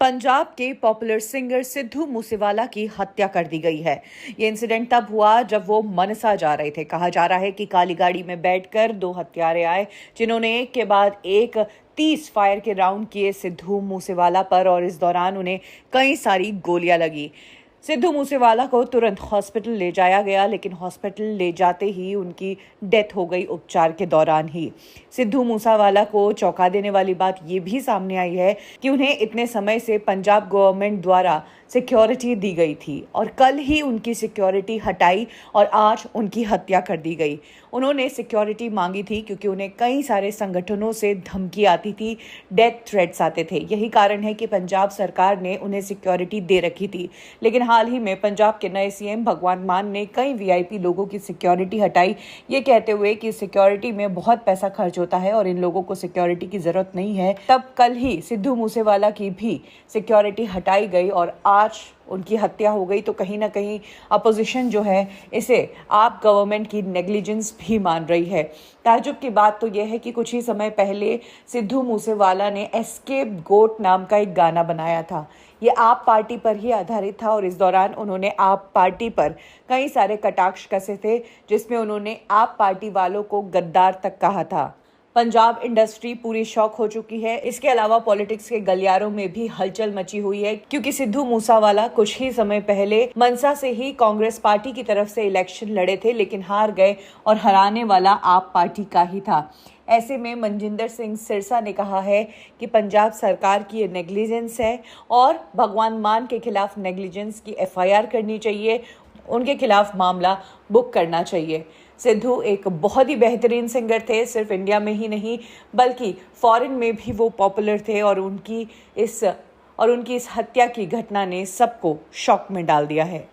पंजाब के popular singer Sidhu Moosewala की हत्या कर दी गई है। ये इंसिडेंट तब हुआ जब वो मनसा जा रहे थे। कहा जा रहा है कि काली गाड़ी में बैठकर दो हत्यारे आए, जिन्होंने एक के बाद एक 30 फायर के राउंड किए सिद्धू मूसेवाला पर और इस दौरान उन्हें कई सारी गोलियां लगी। सिद्धू मूसेवाला को तुरंत हॉस्पिटल ले जाया गया, लेकिन हॉस्पिटल ले जाते ही उनकी डेथ हो गई उपचार के दौरान ही। सिद्धू मूसेवाला को चौंका देने वाली बात ये भी सामने आई है कि उन्हें इतने समय से पंजाब गवर्नमेंट द्वारा सिक्योरिटी दी गई थी और कल ही उनकी सिक्योरिटी हटाई और आज उनकी हत्या कर दी गई। उन्होंने सिक्योरिटी मांगी थी क्योंकि उन्हें कई सारे संगठनों से धमकी आती थी, डेथ थ्रेट्स आते थे। यही कारण है कि पंजाब सरकार ने उन्हें सिक्योरिटी दे रखी थी। लेकिन हाल ही में पंजाब के नए सीएम भगवंत मान ने कई वीआईपी लोगों की सिक्योरिटी हटाई, ये कहते हुए कि सिक्योरिटी में बहुत पैसा खर्च होता है और इन लोगों को सिक्योरिटी की जरूरत नहीं है। तब कल ही सिद्धू मूसेवाला की भी सिक्योरिटी हटाई गई और आज उनकी हत्या हो गई। तो कहीं ना कहीं अपोजिशन जो है इसे आप गवर्नमेंट की नेग्लिजेंस भी मान रही है। ताज्जुब की बात तो यह है कि कुछ ही समय पहले सिद्धू मूसेवाला ने एस्केप गोट नाम का एक गाना बनाया था। ये आप पार्टी पर ही आधारित था और इस दौरान उन्होंने आप पार्टी पर कई सारे कटाक्ष कसे थे, जिसमें उन्होंने आप पार्टी वालों को गद्दार तक कहा था। पंजाब इंडस्ट्री पूरी शॉक हो चुकी है। इसके अलावा पॉलिटिक्स के गलियारों में भी हलचल मची हुई है, क्योंकि सिद्धू मूसेवाला कुछ ही समय पहले मनसा से ही कांग्रेस पार्टी की तरफ से इलेक्शन लड़े थे, लेकिन हार गए और हराने वाला आप पार्टी का ही था। ऐसे में मनजिंदर सिंह सिरसा ने कहा है कि पंजाब सरकार की ये नेग्लिजेंस है और भगवंत मान के खिलाफ नेग्लिजेंस की एफआईआर करनी चाहिए, उनके खिलाफ मामला बुक करना चाहिए। सिद्धू एक बहुत ही बेहतरीन सिंगर थे, सिर्फ इंडिया में ही नहीं बल्कि फॉरेन में भी वो पॉपुलर थे और उनकी इस हत्या की घटना ने सबको शॉक में डाल दिया है।